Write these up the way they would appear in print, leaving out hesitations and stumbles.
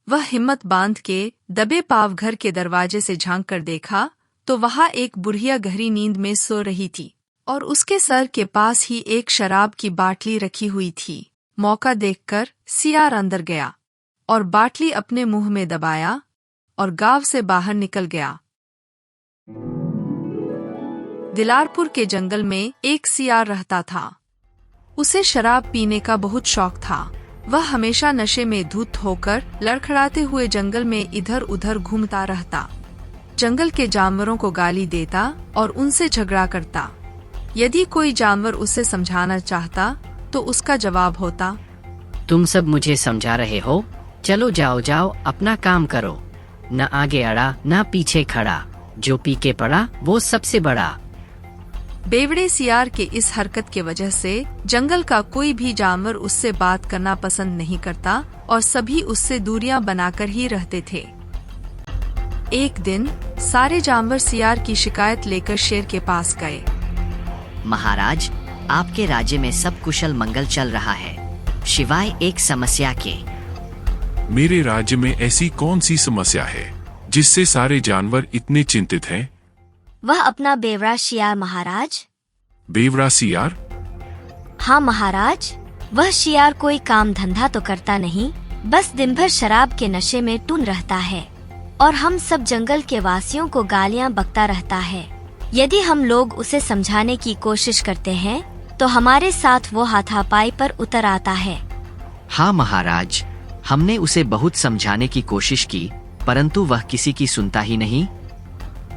वह हिम्मत बांध के दबे पाव घर के दरवाजे से झांक कर देखा तो वहां एक बुढ़िया गहरी नींद में सो रही थी और उसके सर के पास ही एक शराब की बाटली रखी हुई थी। मौका देखकर सियार अंदर गया और बाटली अपने मुंह में दबाया और गांव से बाहर निकल गया। दिलारपुर के जंगल में एक सियार रहता था। उसे शराब पीने का बहुत शौक था। वह हमेशा नशे में धुत होकर लड़खड़ाते हुए जंगल में इधर उधर घूमता रहता। जंगल के जानवरों को गाली देता और उनसे झगड़ा करता। यदि कोई जानवर उसे समझाना चाहता तो उसका जवाब होता, तुम सब मुझे समझा रहे हो, चलो जाओ जाओ अपना काम करो, न आगे अड़ा न पीछे खड़ा, जो पी के पड़ा वो सबसे बड़ा। बेवड़े सियार के इस हरकत के वजह से जंगल का कोई भी जानवर उससे बात करना पसंद नहीं करता और सभी उससे दूरियां बनाकर ही रहते थे। एक दिन सारे जानवर सियार की शिकायत लेकर शेर के पास गए। महाराज, आपके राज्य में सब कुशल मंगल चल रहा है, सिवाय एक समस्या के। मेरे राज्य में ऐसी कौन सी समस्या है जिससे सारे जानवर इतने चिंतित हैं? वह अपना बेवड़ा शियार महाराज। बेवड़ा सियार? हाँ महाराज, वह शियार कोई काम धंधा तो करता नहीं, बस दिन भर शराब के नशे में टून रहता है और हम सब जंगल के वासियों को गालियाँ बकता रहता है। यदि हम लोग उसे समझाने की कोशिश करते हैं तो हमारे साथ वो हाथापाई पर उतर आता है। हाँ महाराज, हमने उसे बहुत समझाने की कोशिश की, परंतु वह किसी की सुनता ही नहीं।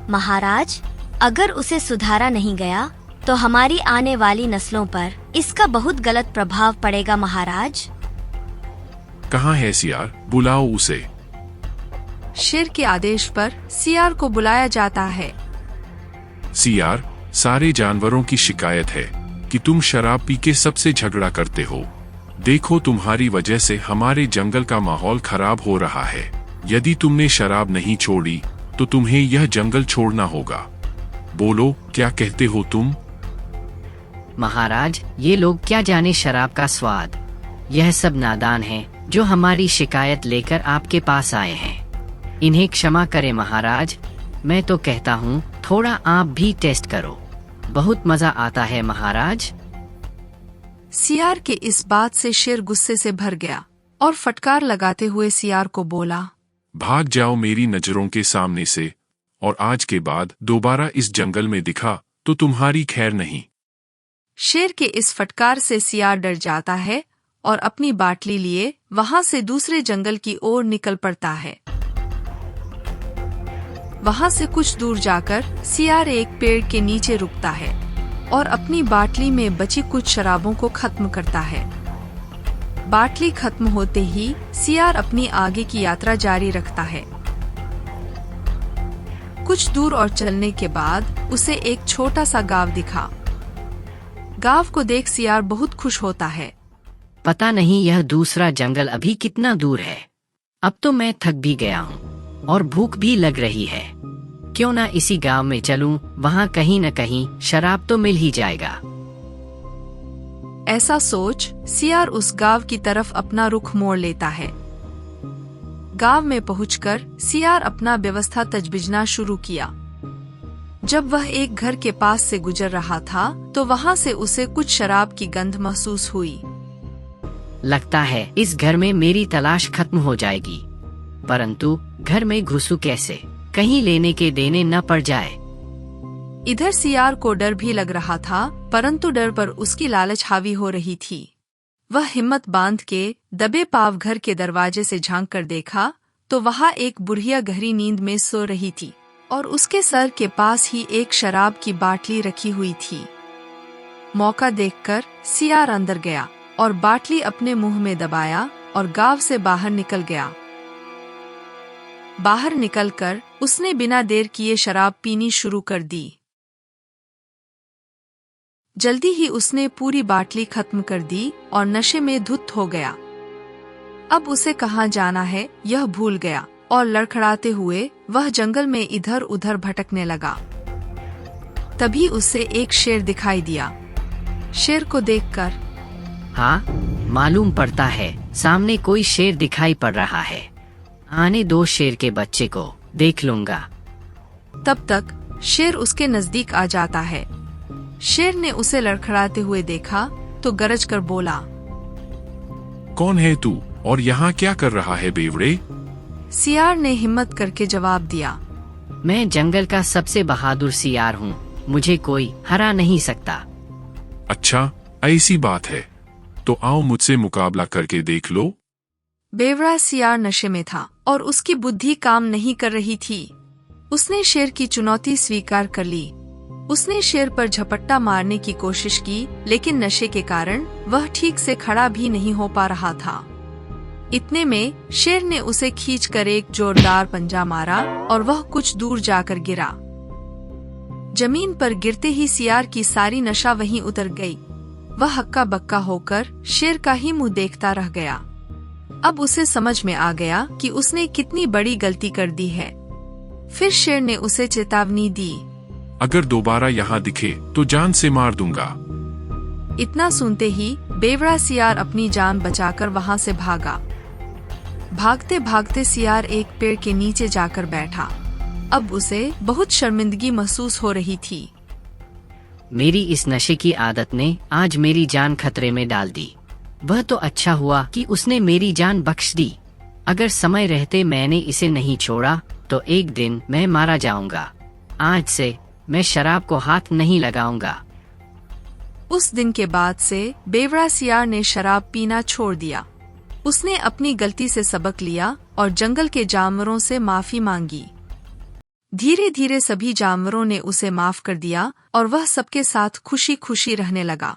महाराज, अगर उसे सुधारा नहीं गया तो हमारी आने वाली नस्लों पर इसका बहुत गलत प्रभाव पड़ेगा महाराज। कहाँ है सियार? बुलाओ उसे। शेर के आदेश पर सियार को बुलाया जाता है। सियार, सारे जानवरों की शिकायत है कि तुम शराब पी के सबसे झगड़ा करते हो। देखो, तुम्हारी वजह से हमारे जंगल का माहौल खराब हो रहा है। यदि तुमने शराब नहीं छोड़ी तो तुम्हें यह जंगल छोड़ना होगा। बोलो, क्या कहते हो तुम? महाराज, ये लोग क्या जाने शराब का स्वाद। यह सब नादान हैं जो हमारी शिकायत लेकर आपके पास आए हैं। इन्हें क्षमा करें महाराज। मैं तो कहता हूँ थोड़ा आप भी टेस्ट करो, बहुत मजा आता है महाराज। सियार के इस बात से शेर गुस्से से भर गया और फटकार लगाते हुए सियार को बोला, भाग जाओ मेरी नजरों के सामने से, और आज के बाद दोबारा इस जंगल में दिखा तो तुम्हारी खैर नहीं। शेर के इस फटकार से सियार डर जाता है और अपनी बाटली लिए वहां से दूसरे जंगल की ओर निकल पड़ता है। वहां से कुछ दूर जाकर सियार एक पेड़ के नीचे रुकता है और अपनी बाटली में बची कुछ शराबों को खत्म करता है। बाटली खत्म होते ही सियार अपनी आगे की यात्रा जारी रखता है। कुछ दूर और चलने के बाद उसे एक छोटा सा गांव दिखा। गांव को देख सियार बहुत खुश होता है। पता नहीं यह दूसरा जंगल अभी कितना दूर है। अब तो मैं थक भी गया हूँ और भूख भी लग रही है। क्यों ना इसी गांव में चलूं, वहाँ कहीं न कहीं शराब तो मिल ही जाएगा। ऐसा सोच सियार उस गांव की तरफ अपना रुख मोड़ लेता है। गांव में पहुंचकर सियार अपना व्यवस्था तजबीजना शुरू किया। जब वह एक घर के पास से गुजर रहा था तो वहां से उसे कुछ शराब की गंध महसूस हुई। लगता है इस घर में मेरी तलाश खत्म हो जाएगी, परंतु घर में घुसूं कैसे, कहीं लेने के देने न पड़ जाए। इधर सियार को डर भी लग रहा था, परंतु डर पर उसकी लालच हावी हो रही थी। वह हिम्मत बांध के दबे पाव घर के दरवाजे से झांक कर देखा तो वहां एक बुढ़िया गहरी नींद में सो रही थी और उसके सर के पास ही एक शराब की बाटली रखी हुई थी। मौका देखकर सियार अंदर गया और बाटली अपने मुंह में दबाया और गांव से बाहर निकल गया। बाहर निकलकर उसने बिना देर किए शराब पीनी शुरू कर दी। जल्दी ही उसने पूरी बाटली खत्म कर दी और नशे में धुत हो गया। अब उसे कहाँ जाना है यह भूल गया और लड़खड़ाते हुए वह जंगल में इधर उधर भटकने लगा। तभी उसे एक शेर दिखाई दिया। शेर को देखकर, हाँ, मालूम पड़ता है सामने कोई शेर दिखाई पड़ रहा है। आने दो शेर के बच्चे को, देख लूंगा। तब तक शेर उसके नजदीक आ जाता है। शेर ने उसे लड़खड़ाते हुए देखा तो गरज कर बोला, कौन है तू और यहाँ क्या कर रहा है बेवड़े? सियार ने हिम्मत करके जवाब दिया, मैं जंगल का सबसे बहादुर सियार हूँ, मुझे कोई हरा नहीं सकता। अच्छा, ऐसी बात है तो आओ मुझसे मुकाबला करके देख लो। बेवड़ा सियार नशे में था और उसकी बुद्धि काम नहीं कर रही थी। उसने शेर की चुनौती स्वीकार कर ली। उसने शेर पर झपट्टा मारने की कोशिश की, लेकिन नशे के कारण वह ठीक से खड़ा भी नहीं हो पा रहा था। इतने में शेर ने उसे खींचकर एक जोरदार पंजा मारा और वह कुछ दूर जाकर गिरा। जमीन पर गिरते ही सियार की सारी नशा वहीं उतर गई। वह हक्का बक्का होकर शेर का ही मुंह देखता रह गया। अब उसे समझ में आ गया कि उसने कितनी बड़ी गलती कर दी है। फिर शेर ने उसे चेतावनी दी, अगर दोबारा यहाँ दिखे तो जान से मार दूंगा। इतना सुनते ही बेवड़ा सियार अपनी जान बचाकर वहाँ से भागा। भागते भागते सियार एक पेड़ के नीचे जाकर बैठा। अब उसे बहुत शर्मिंदगी महसूस हो रही थी। मेरी इस नशे की आदत ने आज मेरी जान खतरे में डाल दी। वह तो अच्छा हुआ कि उसने मेरी जान बख्श दी। अगर समय रहते मैंने इसे नहीं छोड़ा तो एक दिन मैं मारा जाऊंगा। आज से मैं शराब को हाथ नहीं लगाऊंगा। उस दिन के बाद से बेवड़ा सियार ने शराब पीना छोड़ दिया। उसने अपनी गलती से सबक लिया और जंगल के जानवरों से माफी मांगी। धीरे धीरे सभी जानवरों ने उसे माफ कर दिया और वह सबके साथ खुशी खुशी रहने लगा।